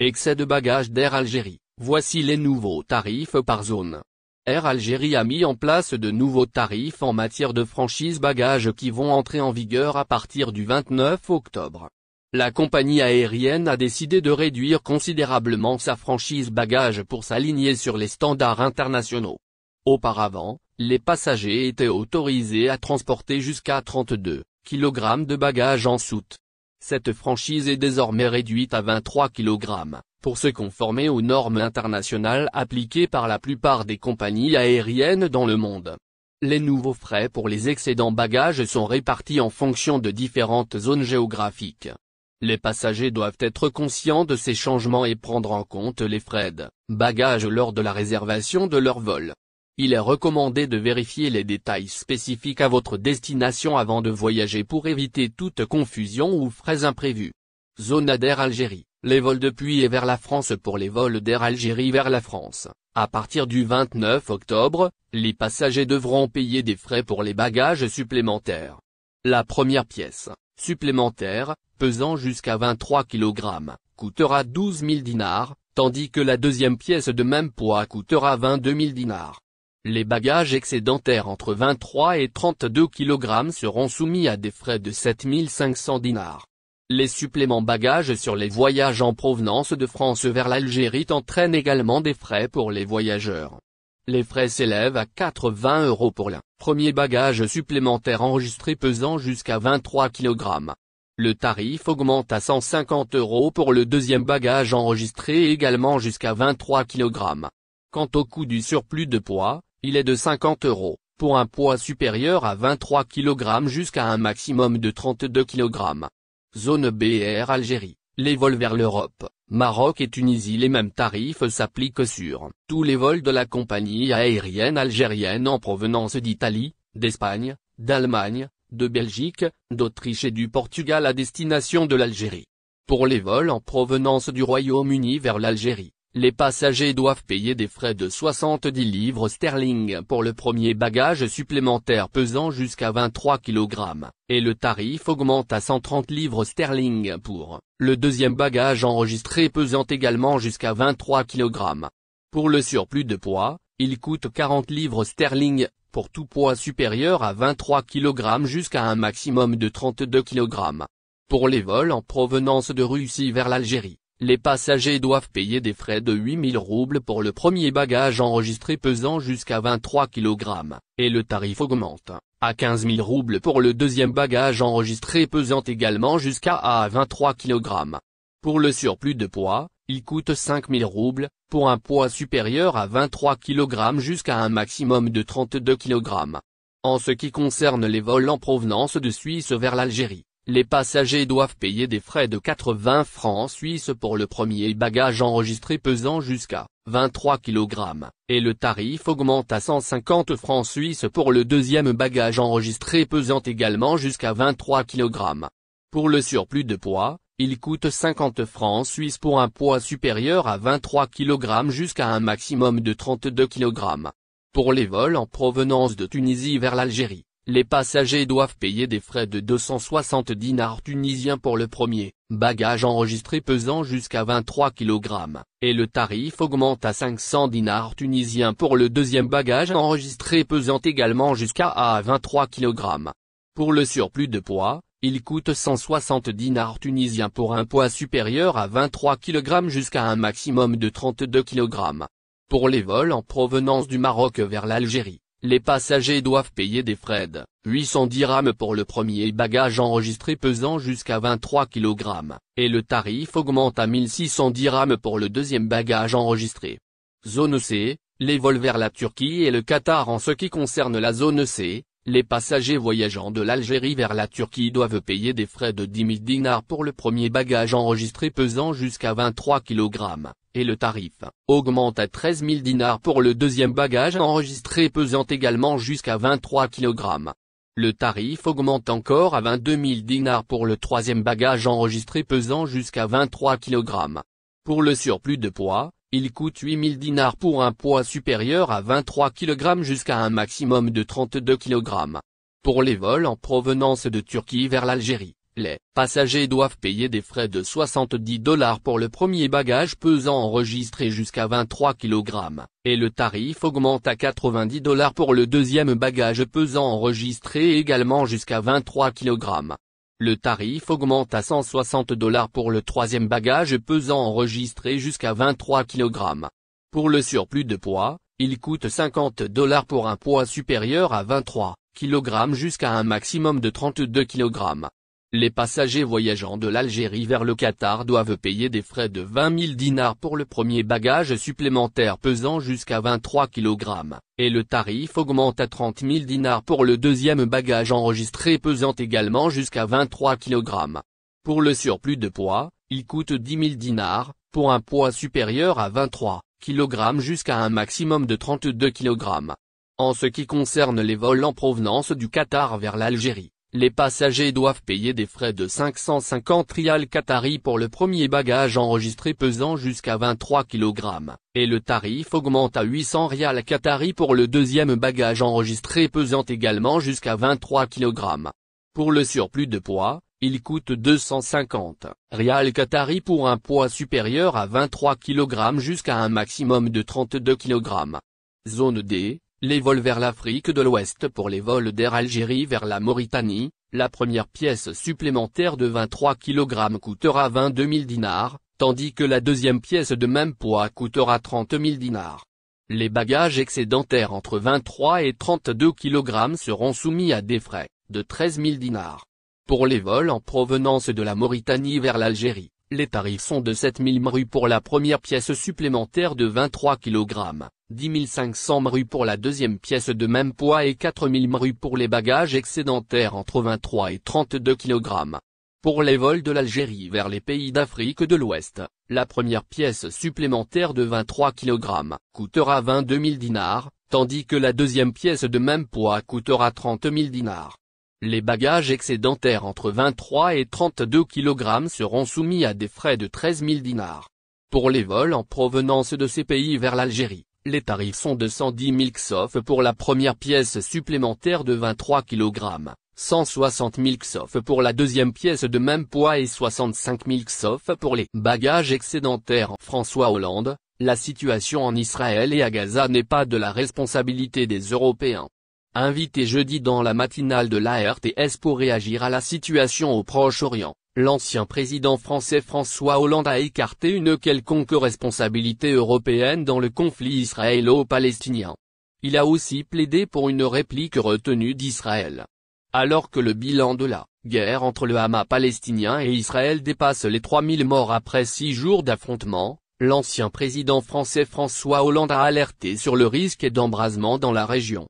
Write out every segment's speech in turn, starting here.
Excès de bagages d'Air Algérie, voici les nouveaux tarifs par zone. Air Algérie a mis en place de nouveaux tarifs en matière de franchise bagages qui vont entrer en vigueur à partir du 29 octobre. La compagnie aérienne a décidé de réduire considérablement sa franchise bagages pour s'aligner sur les standards internationaux. Auparavant, les passagers étaient autorisés à transporter jusqu'à 32 kg de bagages en soute. Cette franchise est désormais réduite à 23 kg, pour se conformer aux normes internationales appliquées par la plupart des compagnies aériennes dans le monde. Les nouveaux frais pour les excédents bagages sont répartis en fonction de différentes zones géographiques. Les passagers doivent être conscients de ces changements et prendre en compte les frais de bagages lors de la réservation de leur vol. Il est recommandé de vérifier les détails spécifiques à votre destination avant de voyager pour éviter toute confusion ou frais imprévus. Zone d'Air Algérie, les vols depuis et vers la France. Pour les vols d'Air Algérie vers la France, à partir du 29 octobre, les passagers devront payer des frais pour les bagages supplémentaires. La première pièce, supplémentaire, pesant jusqu'à 23 kg, coûtera 12 000 dinars, tandis que la deuxième pièce de même poids coûtera 22 000 dinars. Les bagages excédentaires entre 23 et 32 kg seront soumis à des frais de 7 500 dinars. Les suppléments bagages sur les voyages en provenance de France vers l'Algérie entraînent également des frais pour les voyageurs. Les frais s'élèvent à 80 € pour l'un premier bagage supplémentaire enregistré pesant jusqu'à 23 kg. Le tarif augmente à 150 € pour le deuxième bagage enregistré également jusqu'à 23 kg. Quant au coût du surplus de poids, il est de 50 € pour un poids supérieur à 23 kg jusqu'à un maximum de 32 kg. Zone B Air Algérie, les vols vers l'Europe, Maroc et Tunisie. Les mêmes tarifs s'appliquent sur tous les vols de la compagnie aérienne algérienne en provenance d'Italie, d'Espagne, d'Allemagne, de Belgique, d'Autriche et du Portugal à destination de l'Algérie. Pour les vols en provenance du Royaume-Uni vers l'Algérie, les passagers doivent payer des frais de 70 livres sterling pour le premier bagage supplémentaire pesant jusqu'à 23 kg, et le tarif augmente à 130 livres sterling pour le deuxième bagage enregistré pesant également jusqu'à 23 kg. Pour le surplus de poids, il coûte 40 livres sterling, pour tout poids supérieur à 23 kg jusqu'à un maximum de 32 kg. Pour les vols en provenance de Russie vers l'Algérie, les passagers doivent payer des frais de 8 000 roubles pour le premier bagage enregistré pesant jusqu'à 23 kg, et le tarif augmente à 15 000 roubles pour le deuxième bagage enregistré pesant également jusqu'à 23 kg. Pour le surplus de poids, il coûte 5 000 roubles, pour un poids supérieur à 23 kg jusqu'à un maximum de 32 kg. En ce qui concerne les vols en provenance de Suisse vers l'Algérie, les passagers doivent payer des frais de 80 francs suisses pour le premier bagage enregistré pesant jusqu'à 23 kg, et le tarif augmente à 150 francs suisses pour le deuxième bagage enregistré pesant également jusqu'à 23 kg. Pour le surplus de poids, il coûte 50 francs suisses pour un poids supérieur à 23 kg jusqu'à un maximum de 32 kg. Pour les vols en provenance de Tunisie vers l'Algérie, les passagers doivent payer des frais de 260 dinars tunisiens pour le premier bagage enregistré pesant jusqu'à 23 kg, et le tarif augmente à 500 dinars tunisiens pour le deuxième bagage enregistré pesant également jusqu'à 23 kg. Pour le surplus de poids, il coûte 160 dinars tunisiens pour un poids supérieur à 23 kg jusqu'à un maximum de 32 kg. Pour les vols en provenance du Maroc vers l'Algérie, les passagers doivent payer des frais de 800 dirhams pour le premier bagage enregistré pesant jusqu'à 23 kg, et le tarif augmente à 1600 dirhams pour le deuxième bagage enregistré. Zone C, les vols vers la Turquie et le Qatar. En ce qui concerne la zone C, les passagers voyageant de l'Algérie vers la Turquie doivent payer des frais de 10 000 dinars pour le premier bagage enregistré pesant jusqu'à 23 kg, et le tarif augmente à 13 000 dinars pour le deuxième bagage enregistré pesant également jusqu'à 23 kg. Le tarif augmente encore à 22 000 dinars pour le troisième bagage enregistré pesant jusqu'à 23 kg. Pour le surplus de poids, il coûte 8 000 dinars pour un poids supérieur à 23 kg jusqu'à un maximum de 32 kg. Pour les vols en provenance de Turquie vers l'Algérie, Les passagers doivent payer des frais de 70 $ pour le premier bagage pesant enregistré jusqu'à 23 kg, et le tarif augmente à 90 $ pour le deuxième bagage pesant enregistré également jusqu'à 23 kg. Le tarif augmente à 160 $ pour le troisième bagage pesant enregistré jusqu'à 23 kg. Pour le surplus de poids, il coûte 50 $ pour un poids supérieur à 23 kg jusqu'à un maximum de 32 kg. Les passagers voyageant de l'Algérie vers le Qatar doivent payer des frais de 20 000 dinars pour le premier bagage supplémentaire pesant jusqu'à 23 kg, et le tarif augmente à 30 000 dinars pour le deuxième bagage enregistré pesant également jusqu'à 23 kg. Pour le surplus de poids, il coûte 10 000 dinars, pour un poids supérieur à 23 kg jusqu'à un maximum de 32 kg. En ce qui concerne les vols en provenance du Qatar vers l'Algérie, les passagers doivent payer des frais de 550 rials qataris pour le premier bagage enregistré pesant jusqu'à 23 kg, et le tarif augmente à 800 rials qataris pour le deuxième bagage enregistré pesant également jusqu'à 23 kg. Pour le surplus de poids, il coûte 250 rials qataris pour un poids supérieur à 23 kg jusqu'à un maximum de 32 kg. Zone D. Les vols vers l'Afrique de l'Ouest. Pour les vols d'Air Algérie vers la Mauritanie, la première pièce supplémentaire de 23 kg coûtera 22 000 dinars, tandis que la deuxième pièce de même poids coûtera 30 000 dinars. Les bagages excédentaires entre 23 et 32 kg seront soumis à des frais de 13 000 dinars. Pour les vols en provenance de la Mauritanie vers l'Algérie, les tarifs sont de 7 000 mr pour la première pièce supplémentaire de 23 kg, 10 500 mr pour la deuxième pièce de même poids et 4 000 mr pour les bagages excédentaires entre 23 et 32 kg. Pour les vols de l'Algérie vers les pays d'Afrique de l'Ouest, la première pièce supplémentaire de 23 kg coûtera 22 000 dinars, tandis que la deuxième pièce de même poids coûtera 30 000 dinars. Les bagages excédentaires entre 23 et 32 kg seront soumis à des frais de 13 000 dinars. Pour les vols en provenance de ces pays vers l'Algérie, les tarifs sont de 110 000 XOF pour la première pièce supplémentaire de 23 kg, 160 000 XOF pour la deuxième pièce de même poids et 65 000 XOF pour les bagages excédentaires. François Hollande, la situation en Israël et à Gaza n'est pas de la responsabilité des Européens. Invité jeudi dans la matinale de la RTS pour réagir à la situation au Proche-Orient, l'ancien président français François Hollande a écarté une quelconque responsabilité européenne dans le conflit israélo-palestinien. Il a aussi plaidé pour une réplique retenue d'Israël. Alors que le bilan de la guerre entre le Hamas palestinien et Israël dépasse les 3000 morts après 6 jours d'affrontement, l'ancien président français François Hollande a alerté sur le risque d'embrasement dans la région.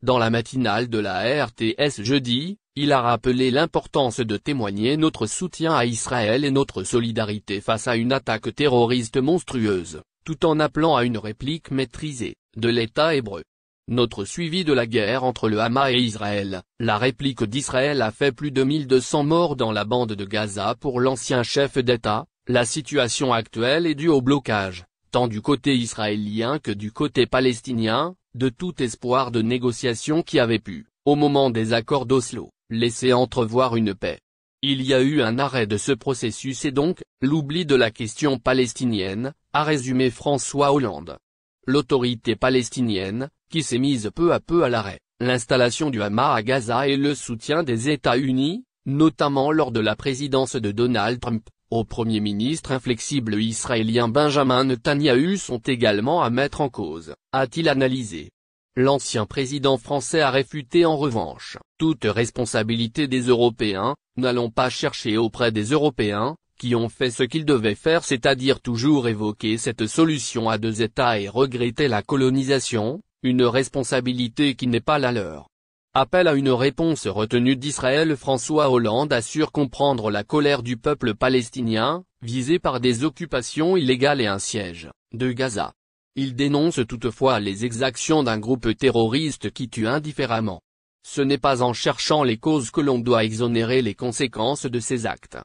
Dans la matinale de la RTS jeudi, il a rappelé l'importance de témoigner notre soutien à Israël et notre solidarité face à une attaque terroriste monstrueuse, tout en appelant à une réplique maîtrisée de l'État hébreu. Notre suivi de la guerre entre le Hamas et Israël, la réplique d'Israël a fait plus de 1200 morts dans la bande de Gaza pour l'ancien chef d'État. La situation actuelle est due au blocage, tant du côté israélien que du côté palestinien, de tout espoir de négociation qui avait pu, au moment des accords d'Oslo, laisser entrevoir une paix. Il y a eu un arrêt de ce processus et donc, l'oubli de la question palestinienne, a résumé François Hollande. L'autorité palestinienne, qui s'est mise peu à peu à l'arrêt, l'installation du Hamas à Gaza et le soutien des États-Unis, notamment lors de la présidence de Donald Trump, au Premier ministre inflexible israélien Benjamin Netanyahou sont également à mettre en cause, a-t-il analysé. L'ancien président français a réfuté en revanche toute responsabilité des Européens. N'allons pas chercher auprès des Européens, qui ont fait ce qu'ils devaient faire, c'est-à-dire toujours évoquer cette solution à deux États et regretter la colonisation, une responsabilité qui n'est pas la leur. Appel à une réponse retenue d'Israël. François Hollande assure comprendre la colère du peuple palestinien, visé par des occupations illégales et un siège de Gaza. Il dénonce toutefois les exactions d'un groupe terroriste qui tue indifféremment. Ce n'est pas en cherchant les causes que l'on doit exonérer les conséquences de ces actes.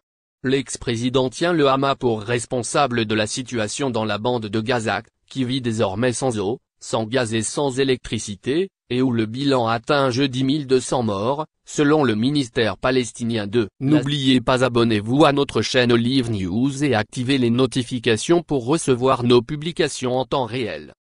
L'ex-président tient le Hamas pour responsable de la situation dans la bande de Gaza, qui vit désormais sans eau, sans gaz et sans électricité, et où le bilan atteint jeudi 1200 morts, selon le ministère palestinien de. N'oubliez pas, abonnez-vous à notre chaîne Olive News et activez les notifications pour recevoir nos publications en temps réel.